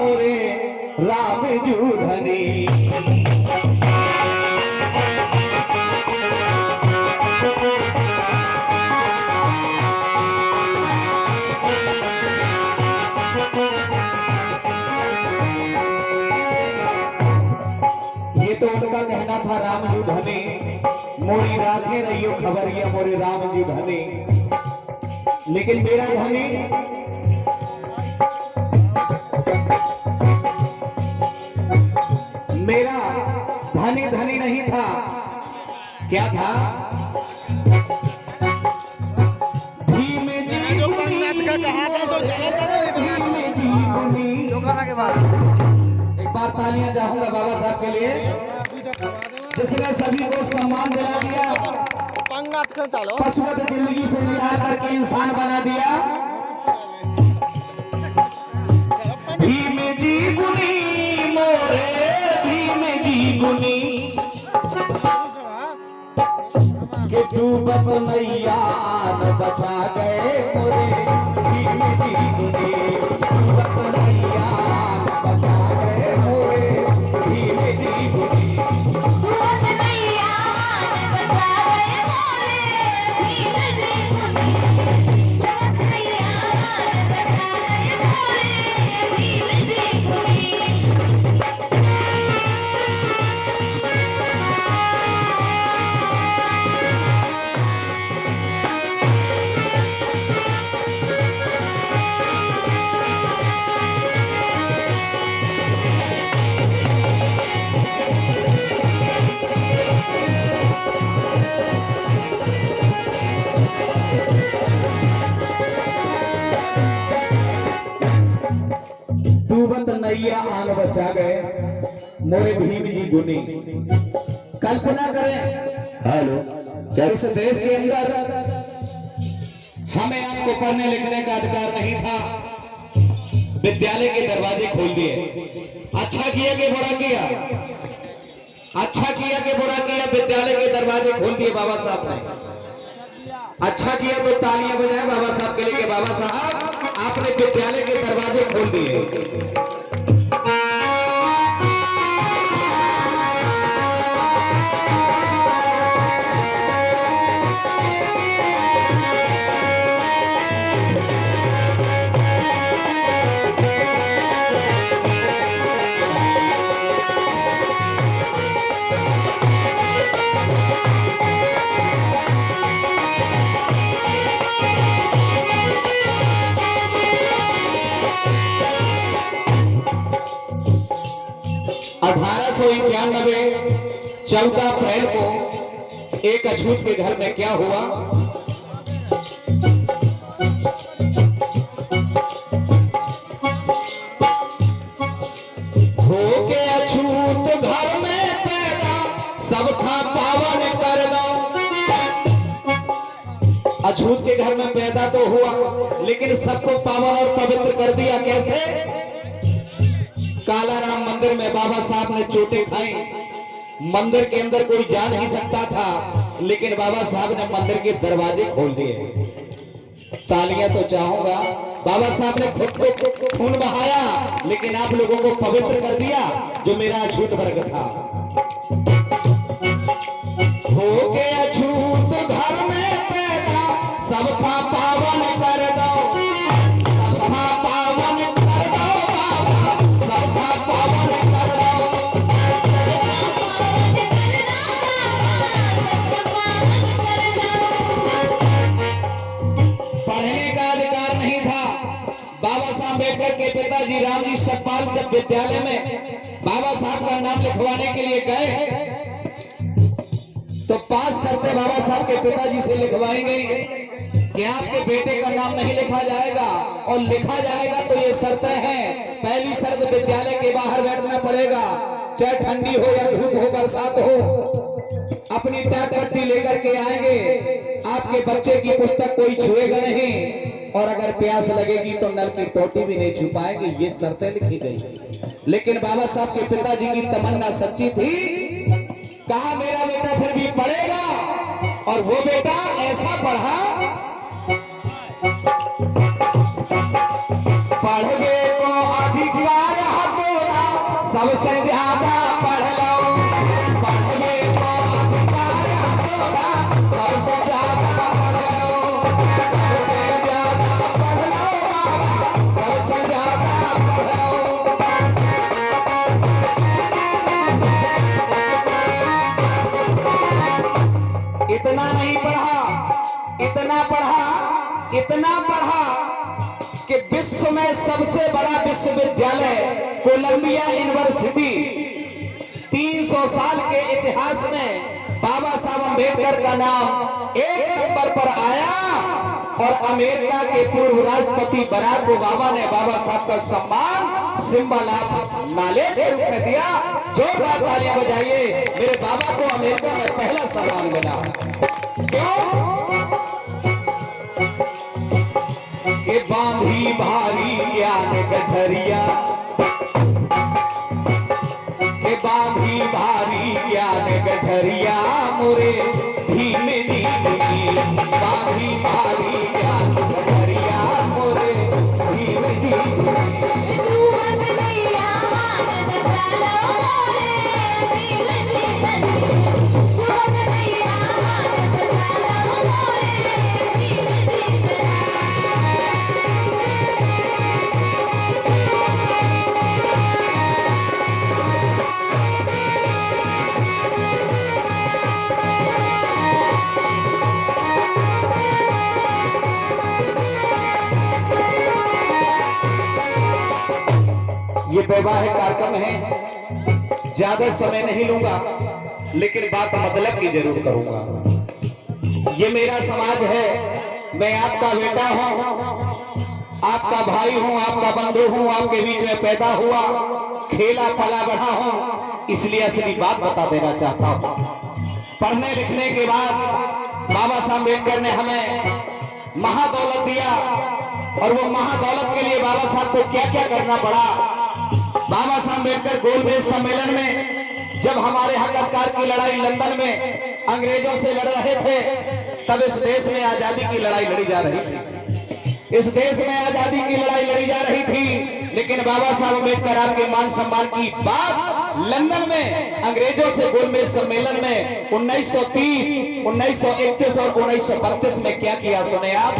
मोरे राम जू धनी। ये तो उनका कहना था राम जू धनी, मोरी राखे रहियो खबरिया मोरे राम जू धनी। लेकिन मेरा धनी मेरा धनी धनी नहीं था, क्या था? भीम जी जो पंगत का कहा था तो भीम जी गुनी। के बाद एक बार तालियां चाहूंगा बाबा साहब के लिए, जिसने सभी को सम्मान दिला दिया, पंगत का चलो पशुवत जिंदगी से निकाल करके इंसान बना दिया। भीम जी गुनी मोरे भीम जी गुनी, के डूबत नैया आन बचा गए मोरे भीम जी गुनी। डूबत नैया आन बचा गए मोरे भीम जी गुनी। डूबत नैया आन बचा गए मोरे भीम जी गुनी। डूबत नैया आन बचा गए मोरे भीम जी गुनी। डूबत नैया आन बचा गए मोरे भीम जी गुनी। कल्पना करें, हेलो, क्या इस देश के अंदर हमें आपको पढ़ने लिखने का अधिकार नहीं था, विद्यालय के दरवाजे खोल दिए। अच्छा किया कि बुरा किया? अच्छा किया कि बुरा किया? विद्यालय के दरवाजे खोल दिए बाबा साहब ने। अच्छा किया तो तालियां बजाएं बाबा साहब के लिए कि बाबा साहब आपने विद्यालय के दरवाजे खोल दिए। $1891 14 अप्रैल को एक अछूत के घर में क्या हुआ? हो के अछूत घर में पैदा सबका पावन कर दो। अछूत के घर में पैदा तो हुआ, लेकिन सबको पावन और पवित्र कर दिया। कैसे? कालाराम मंदिर में बाबा साहब ने चोटें खाई, मंदिर के अंदर कोई जा नहीं सकता था, लेकिन बाबा साहब ने मंदिर के दरवाजे खोल दिए। तालियां तो चाहूंगा, बाबा साहब ने खुद को खून बहाया, लेकिन आप लोगों को पवित्र कर दिया, जो मेरा अछूत वर्ग था। हो के अछूत घर में पैदा सबका पावन कर दो, सबका पावन कर दो बाबा, सबका पावन कर दो। पढ़ने का अधिकार नहीं था। बाबा साहब अम्बेडकर के पिताजी रामजी सतपाल जब विद्यालय में बाबा साहब का नाम लिखवाने के लिए गए, तो 5 शर्तें बाबा साहब के पिताजी से लिखवाई गई कि आपके बेटे का नाम नहीं लिखा जाएगा, और लिखा जाएगा तो ये शर्तें हैं। पहली शर्त, विद्यालय के बाहर बैठना पड़ेगा, चाहे ठंडी हो या धूप हो, बरसात हो। अपनी टैप पट्टी लेकर के आएंगे, आपके बच्चे की पुस्तक कोई छुएगा नहीं, और अगर प्यास लगेगी तो नल की टोटी भी नहीं छुपाएंगे। ये शर्तें लिखी गई। लेकिन बाबा साहब के पिताजी की तमन्ना सच्ची थी। कहा मेरा बेटा फिर भी पढ़ेगा, और वो बेटा ऐसा पढ़ा, पढ़ गए को अधिकार सबसे ज्यादा पढ़ लो, पढ़ने को अधिकार तोरा, सबसे ज्यादा पढ़ लो, सबसे ज्यादा पढ़ लो बाबा, सबसे ज्यादा पढ़ लो। इतना नहीं पढ़ा, इतना पढ़ा, इतना पढ़ा कि विश्व में सबसे बड़ा विश्वविद्यालय कोलंबिया यूनिवर्सिटी 300 साल के इतिहास में बाबा साहब अम्बेडकर का नाम 1 नंबर पर आया और अमेरिका के पूर्व राष्ट्रपति बराक ओबामा ने बाबा साहब का सम्मान सिंबल ऑफ नॉलेज के रूप में दिया। जोरदार तालियां बजाइए, मेरे बाबा को अमेरिका में पहला सम्मान मिला। क्यों? के बांधी भारी ज्ञान गठरिया, के बांधी भारी ज्ञान गठरिया मोरे धीमे धीमे, बांधी भारी ज्ञान गठरिया मोरे धीमे धीमे। ये वैवाहिक कार्यक्रम है, ज्यादा समय नहीं लूंगा, लेकिन बात मतलब की जरूर करूंगा। ये मेरा समाज है, मैं आपका बेटा हूं, आपका भाई हूं, आपका बंधु हूं, आपके बीच में पैदा हुआ, खेला पला बढ़ा हूं, इसलिए असली बात बता देना चाहता हूं। पढ़ने लिखने के बाद बाबा साहब अम्बेडकर ने हमें महादौलत दिया, और वो महादौलत के लिए बाबा साहब को क्या क्या करना पड़ा। बाबा साहब अम्बेडकर गोलमेज सम्मेलन में जब हमारे हक अधिकार की लड़ाई लंदन में अंग्रेजों से लड़ रहे थे, तब इस देश में आजादी की लड़ाई लड़ी जा रही थी, इस देश में आजादी की लड़ाई लड़ी जा रही थी। लेकिन बाबा साहब अम्बेडकर आपके मान सम्मान की बात लंदन में अंग्रेजों से गोलमेज सम्मेलन में 1930, 1931 और 1932 में क्या किया, सुने आप।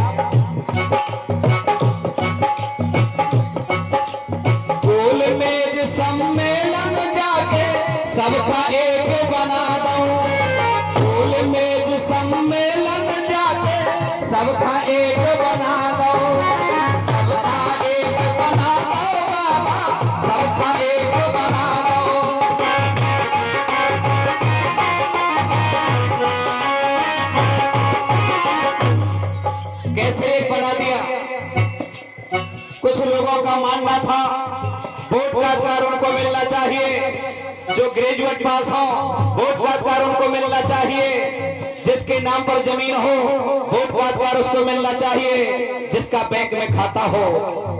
गोलमेज सम्मेलन जाके सबका एक बना दो, गोलमेज सम्मेलन जाके सबका एक बना दो, सबका एक बना दो बाबा, सबका एक बना दो। कैसे एक बना दिया? कुछ लोगों का मानना था वोट का अधिकार उनको मिलना चाहिए, जो ग्रेजुएट पास हो वोट का अधिकार उनको मिलना चाहिए, जिसके नाम पर जमीन हो वोट का अधिकार उसको मिलना चाहिए, जिसका बैंक में खाता हो।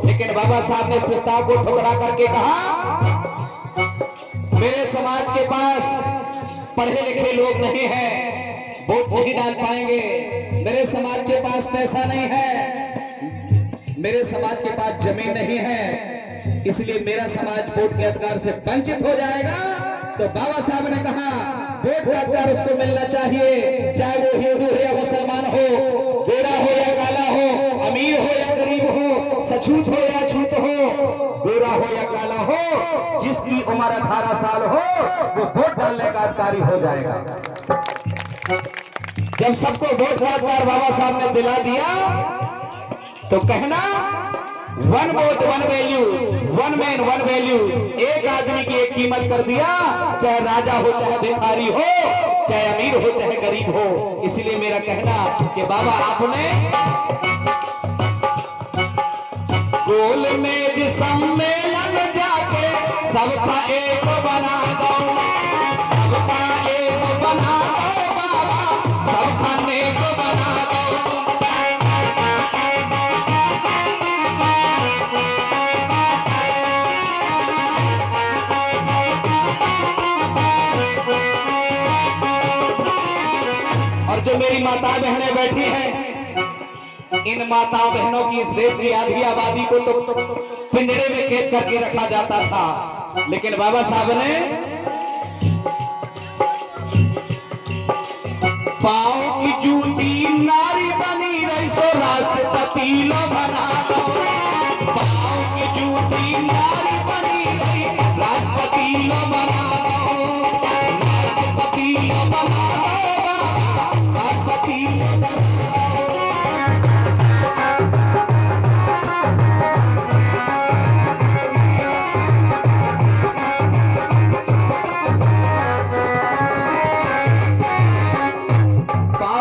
लेकिन बाबा साहब ने इस प्रस्ताव को ठुकरा करके कहा, मेरे समाज के पास पढ़े लिखे लोग नहीं हैं, वोट नहीं डाल पाएंगे, मेरे समाज के पास पैसा नहीं है, मेरे समाज के पास जमीन नहीं है, इसलिए मेरा समाज वोट के अधिकार से वंचित हो जाएगा। तो बाबा साहब ने कहा वोट का अधिकार उसको मिलना चाहिए, चाहे वो हिंदू हो या मुसलमान हो, गोरा हो या काला हो, अमीर हो या गरीब हो, सछूत हो या अछूत हो, गोरा हो या काला हो, जिसकी उम्र 18 साल हो वो वोट डालने का अधिकारी हो जाएगा। जब सबको वोट का अधिकार बाबा साहब ने दिला दिया, तो कहना one vote one value, one man one value, एक आदमी की एक कीमत कर दिया, चाहे राजा हो चाहे भिखारी हो, चाहे अमीर हो चाहे गरीब हो। इसलिए मेरा कहना कि बाबा आपने गोलमेज सम्मेलन जाके सबका एक बना दो, सबका एक बना दो बाबा, सबका नेक बना दो। और जो मेरी माता बहनें बैठी हैं, इन माता बहनों की इस देश की आधी आबादी को तो पिंजरे में कैद करके रखा जाता था, लेकिन बाबा साहब ने पाँव की जूती नारी बनी रही सो राष्ट्रपति लो बना दो। पाँव की जूती नारी बनी रही राष्ट्रपति लो बना दो। राष्ट्रपति लो बना दो, राष्ट्रपति लो बना दो।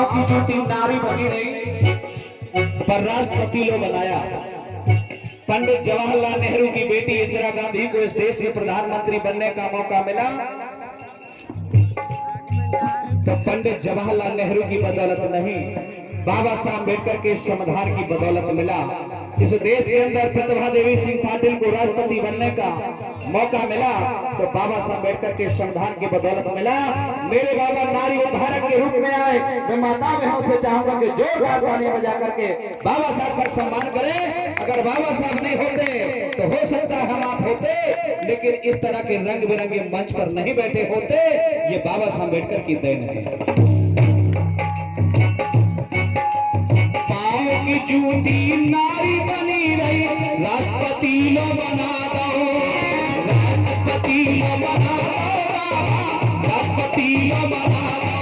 की जूती नारी बनी रही पर राष्ट्रपति लो बनाया। पंडित जवाहरलाल नेहरू की बेटी इंदिरा गांधी को इस देश में प्रधानमंत्री बनने का मौका मिला तो पंडित जवाहरलाल नेहरू की बदौलत नहीं, बाबा साहब अम्बेडकर के संविधान की बदौलत मिला। इस देश के अंदर प्रतिभा देवी सिंह पाटिल को राष्ट्रपति बनने का मौका मिला तो बाबा साहब अम्बेडकर के संविधान की बदौलत मिला। मेरे बाबा नारी उद्धारक के रूप में आए। मैं माता बहनों से चाहूंगा कि जोरदार ताली बजा करके बाबा साहब का सम्मान करें। अगर बाबा साहब नहीं होते तो हो सकता है हम आप होते, लेकिन इस तरह के रंग बिरंगे मंच पर नहीं बैठे होते। ये बाबा साहब अम्बेडकर की देन है। की जूती नारी बनी रही राष्ट्रपति लो बना दो। राष्ट्रपति लो बना दो, राष्ट्रपति लो बना दो।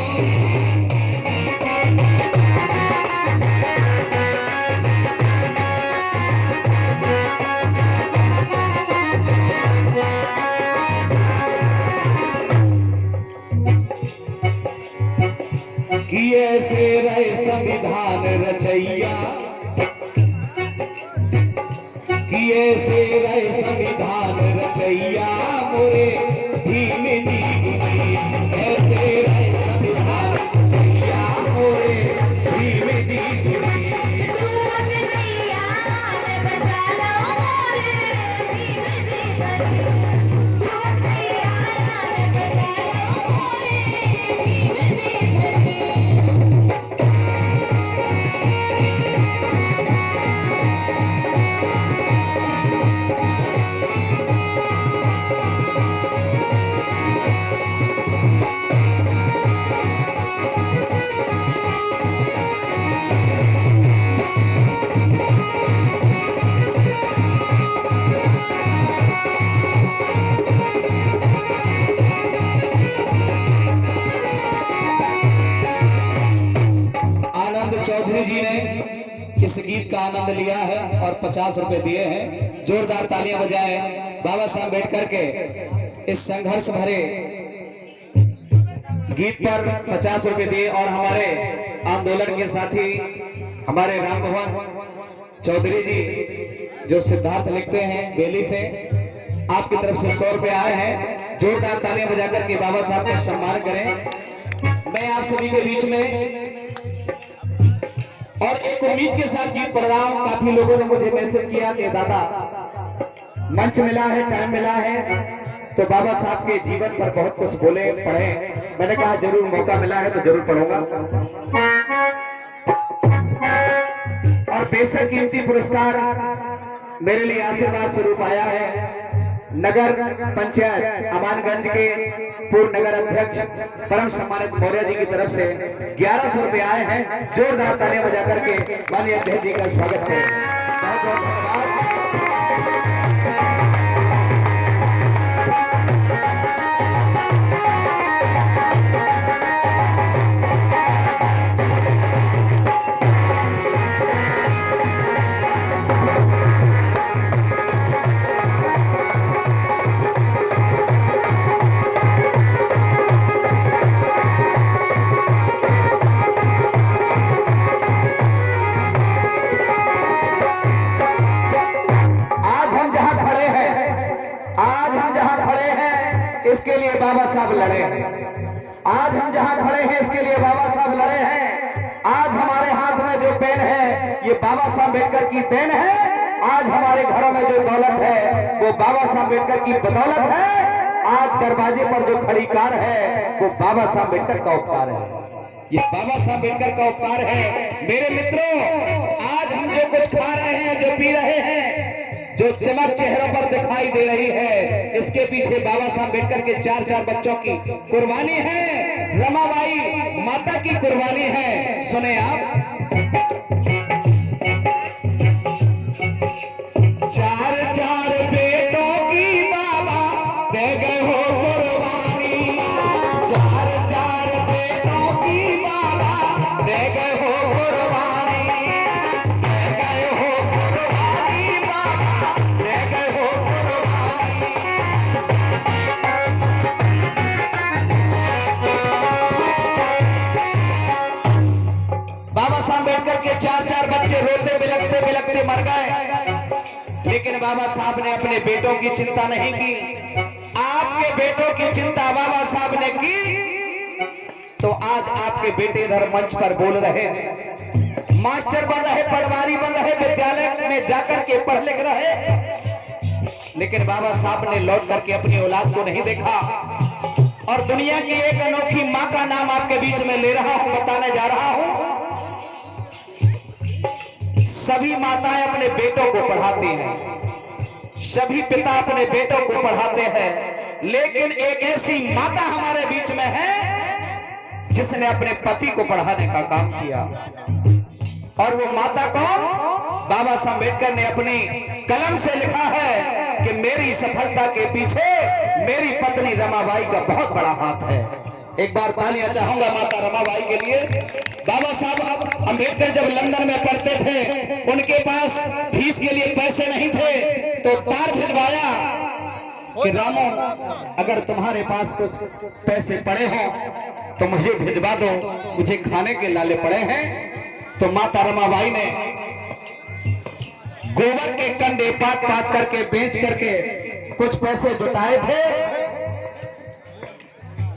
कि ऐसे रहे संविधान रचैया, कि ऐसे रहे संविधान रचैया मोरे भीम जी गुनी। ऐसे रहे संविधान रचैया मोरे भीम जी गुनी। चौधरी जी ने इस गीत का आनंद लिया है और 50 रुपए दिए हैं। जोरदार तालियां बजाएं बाबा साहब अम्बेडकर के इस संघर्ष भरे गीत पर 50 रुपए दिए। और हमारे आंदोलन के साथी हमारे राम भवन चौधरी जी जो सिद्धार्थ लिखते हैं बेली से, आपकी तरफ से 100 रुपए आए हैं। जोरदार तालियां बजाकर के बाबा साहब का सम्मान करें। मैं आप सभी के बीच में और एक उम्मीद के साथ गीत पढ़ रहा हूं। काफी लोगों ने मुझे मैसेज किया कि दादा मंच मिला है, टाइम मिला है तो बाबा साहब के जीवन पर बहुत कुछ बोले पढ़े। मैंने कहा जरूर मौका मिला है तो जरूर पढ़ूंगा। और बेशक कीमती पुरस्कार मेरे लिए आशीर्वाद स्वरूप आया है। नगर पंचायत अमानगंज के पूर्व नगर अध्यक्ष परम सम्मानित मौर्य जी की तरफ से 1100 रुपए आए हैं। जोरदार तालियां बजा करके माननीय अध्यक्ष जी का स्वागत करें। बहुत बहुत धन्यवाद। इसके लिए बाबा साहब लड़े हैं। आज हम जहां खड़े हैं इसके लिए बाबा साहब लड़े हैं। आज हमारे हाथ में जो पेन है ये बाबा साहब अम्बेडकर की देन है। आज हमारे घरों में जो दौलत है वो बाबा साहब अम्बेडकर की बदौलत है। आज दरवाजे पर जो खड़ी कार है वो बाबा साहब अम्बेडकर का उपकार है। ये बाबा साहब अम्बेडकर का उपकार है। मेरे मित्रों, आज हम जो कुछ खा रहे हैं, जो पी रहे हैं, जो चमक चेहरों पर दिखाई दे रही है, इसके पीछे बाबा साहब अम्बेडकर के 4-4 बच्चों की कुर्बानी है। रमाबाई माता की कुर्बानी है। सुने आप, 4-4 बेटों की बाबा दे गए हो कुर्बानी, 4-4 बेटों की बाबा दे गए हो कुर्बानी, दे गए हो कुर्बानी बाबा, दे गए हो कुर्बानी। बाबा साहब अम्बेडकर के 4-4 बच्चे रोते बिलखते बिलखते मर गए, लेकिन बाबा साहब ने अपने बेटों की चिंता नहीं की। आपके बेटों की चिंता बाबा साहब ने की तो आज आपके बेटे इधर मंच पर बोल रहे हैं, मास्टर बन रहे, पटवारी बन रहे, विद्यालय में जाकर के पढ़ लिख रहे। लेकिन बाबा साहब ने लौट करके अपनी औलाद को नहीं देखा। और दुनिया की एक अनोखी मां का नाम आपके बीच में ले रहा हूं, बताने जा रहा हूं। सभी माताएं अपने बेटों को पढ़ाती हैं, सभी पिता अपने बेटों को पढ़ाते हैं, लेकिन एक ऐसी माता हमारे बीच में है जिसने अपने पति को पढ़ाने का काम किया। और वो माता कौन? बाबा साहब अम्बेडकर ने अपनी कलम से लिखा है कि मेरी सफलता के पीछे मेरी पत्नी रमाबाई का बहुत बड़ा हाथ है। एक बार तालियां चाहूंगा माता रमाबाई के लिए। बाबा साहब अम्बेडकर जब लंदन में पढ़ते थे, उनके पास फीस के लिए पैसे नहीं थे, तो तार भिजवाया कि रामो, अगर तुम्हारे पास कुछ पैसे पड़े हो तो मुझे भिजवा दो, मुझे खाने के लाले पड़े हैं। तो माता रमाबाई ने गोबर के कंडे पात पात करके बेच करके कुछ पैसे जुटाए थे।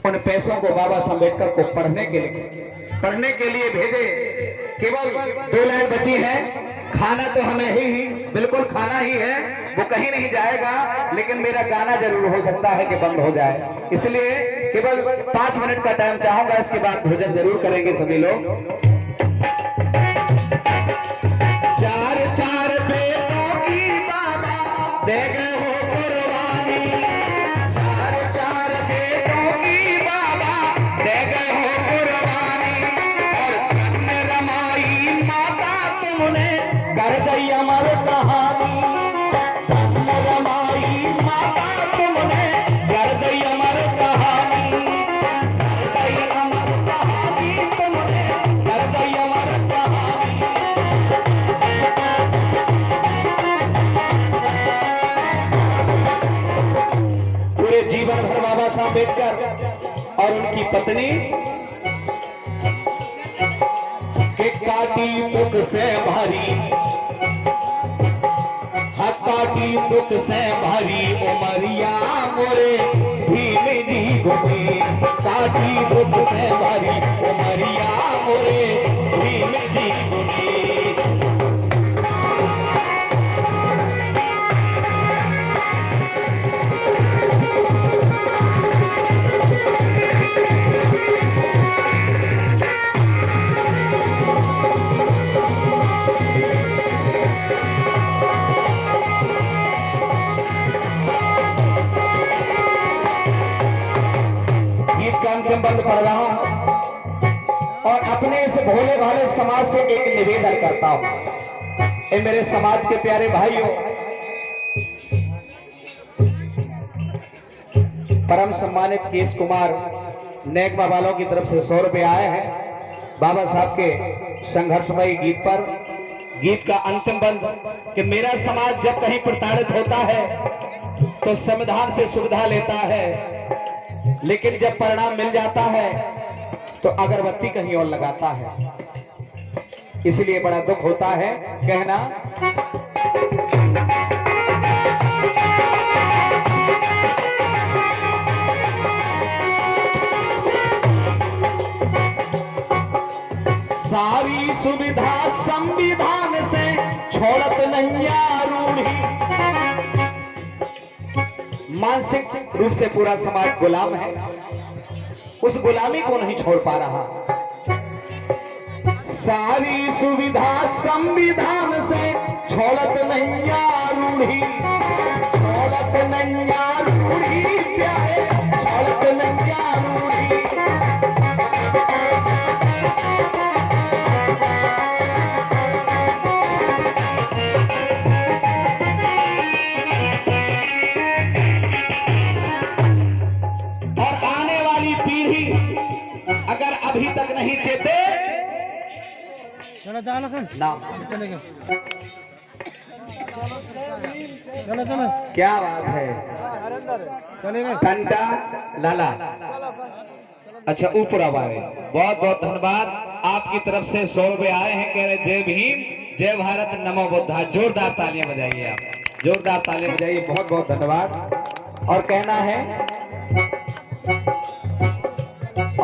उन पैसों को बाबा साहब अम्बेडकर को पढ़ने के लिए भेजे। केवल 2 लाइन बची है, खाना तो हमें ही बिल्कुल खाना ही है, वो कहीं नहीं जाएगा, लेकिन मेरा गाना जरूर हो सकता है कि बंद हो जाए, इसलिए केवल 5 मिनट का टाइम चाहूंगा, इसके बाद भोजन जरूर करेंगे सभी लोग। 4-4 बेटों की बाबा दे गए हो कुर्बानी, 4-4 बेटों की बाबा दे गए हो कुर्बानी। और धन्य रमाई माता तुमने कर दी अमर कहानी, धन्य रमाई माता तुमने कर दी अमर कहानी, कर दी अमर कहानी, तुमने कर दी अमर कहानी। पूरे जीवन भर बाबा साहब अम्बेडकर और उनकी पत्नी के काटी दुख से भारी, काटी दुख से भारी उमरिया मोरे भीम जी घुटी, काटी दुख से भारी उमरिया मोरे भीम जी घुटी। अंतिम बंद पढ़ रहा हूं और अपने इस भोले भाले समाज से एक निवेदन करता हूं। ए मेरे समाज के प्यारे भाइयों, परम सम्मानित केश कुमार नेकमा वालों की तरफ से 100 रुपए आए हैं बाबा साहब के संघर्षमयी गीत पर। गीत का अंतिम बंद कि मेरा समाज जब कहीं प्रताड़ित होता है तो संविधान से सुविधा लेता है, लेकिन जब परिणाम मिल जाता है तो अगरबत्ती कहीं और लगाता है। इसलिए बड़ा दुख होता है कहना, सारी सुविधा संविधान से छोड़त नैया रूढ़ी। मानसिक रूप से पूरा समाज गुलाम है, उस गुलामी को नहीं छोड़ पा रहा। सारी सुविधा संविधान से छोड़त नैया रूढ़ी, छोड़त नैया रूढ़ी। अगर अभी तक नहीं चेते चलो जाना खन नाम चले गए चलो चलो क्या बात है चले गए टंटा लाला अच्छा ऊपर आवारे बहुत बहुत धन्यवाद आपकी तरफ से 100 रुपए आए हैं कह रहे जय भीम जय भारत नमो बुद्धा जोरदार तालियां बजाइए आप जोरदार तालियां बजाइए बहुत बहुत धन्यवाद और कहना है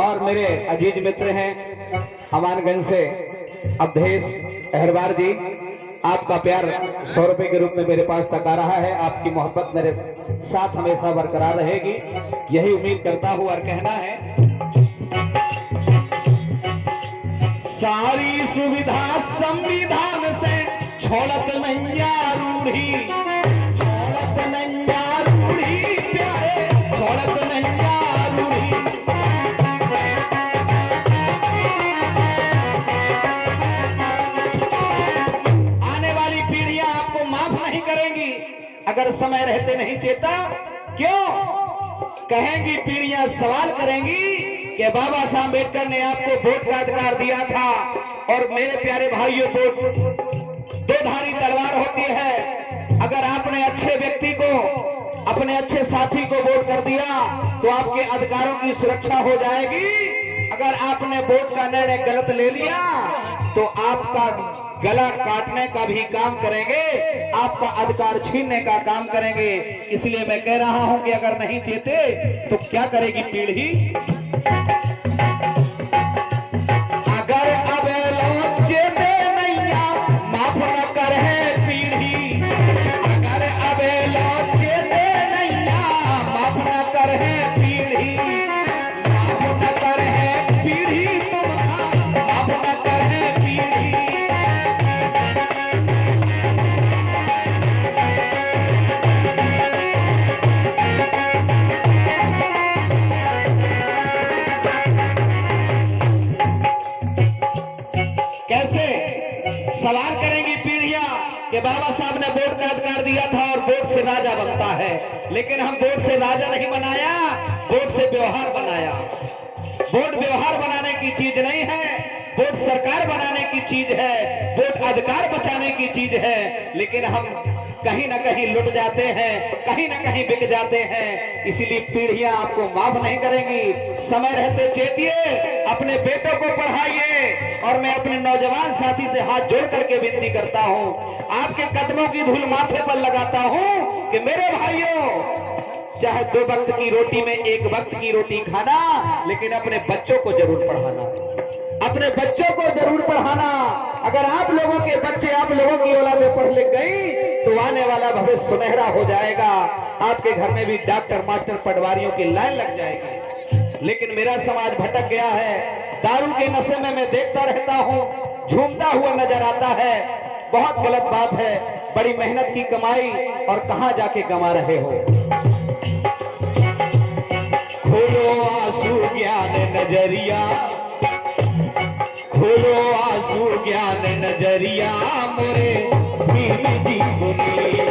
और मेरे अजीज मित्र हैं हमानगंज से अवधेश अहरवार जी आपका प्यार 100 रुपए के रूप में मेरे पास तक आ रहा है आपकी मोहब्बत मेरे साथ हमेशा बरकरार रहेगी यही उम्मीद करता हूं और कहना है सारी सुविधा संविधान से छोड़त नैया रूढ़ी छोड़त नैया रूढ़ी प्यारे छोड़त नैया रूढ़ी आने वाली पीढ़ियां आपको माफ नहीं करेंगी अगर समय रहते नहीं चेता क्यों कहेंगी पीढ़ियां सवाल करेंगी कि बाबा साहब अम्बेडकर ने आपको वोट का अधिकार दिया था और मेरे प्यारे भाइयों वोट दो धारी तलवार होती है अगर आपने अच्छे व्यक्ति को अपने अच्छे साथी को वोट कर दिया तो आपके अधिकारों की सुरक्षा हो जाएगी अगर आपने वोट का निर्णय गलत ले लिया तो आपका गला काटने का भी काम करेंगे आपका अधिकार छीनने का काम करेंगे इसलिए मैं कह रहा हूं कि अगर नहीं चेते तो क्या करेगी पीढ़ी अगर अब लोग चेते नैया माफ न करे पीढ़ी अगर अब लोग चेते नैया माफ न करे पीढ़ी माफ न करे पीढ़ी तुम माफ न करे पीढ़ी कैसे सवाल करेंगी पीढ़ियां कि बाबा साहब ने वोट का अधिकार दिया था और वोट से राजा बनता है लेकिन हम वोट से राजा नहीं बनाया वोट से व्यवहार बनाया वोट व्यवहार बनाने की चीज नहीं है वोट सरकार बनाने की चीज है वोट अधिकार बचाने की चीज है लेकिन हम कहीं ना कहीं लुट जाते हैं कहीं ना कहीं बिक जाते हैं इसलिए पीढ़ियां आपको माफ नहीं करेंगी समय रहते चेतिए अपने बेटों को पढ़ाइए और मैं अपने नौजवान साथी से हाथ जोड़ करके विनती करता हूं आपके कदमों की धूल माथे पर लगाता हूं कि मेरे भाइयों चाहे 2 वक्त की रोटी में 1 वक्त की रोटी खाना लेकिन अपने बच्चों को जरूर पढ़ाना अपने बच्चों को जरूर पढ़ाना अगर आप लोगों के बच्चे आप लोगों की औलादें पढ़ लिख गई तो आने वाला भविष्य सुनहरा हो जाएगा आपके घर में भी डॉक्टर मास्टर पटवारियों की लाइन लग जाएगी लेकिन मेरा समाज भटक गया है दारू के नशे में मैं देखता रहता हूं झूमता हुआ नजर आता है बहुत गलत बात है बड़ी मेहनत की कमाई और कहां जाके गंवा रहे हो खोलो आंसू ज्ञान नजरिया खोलो आंसू ज्ञान नजरिया मोरे भीम जी बोली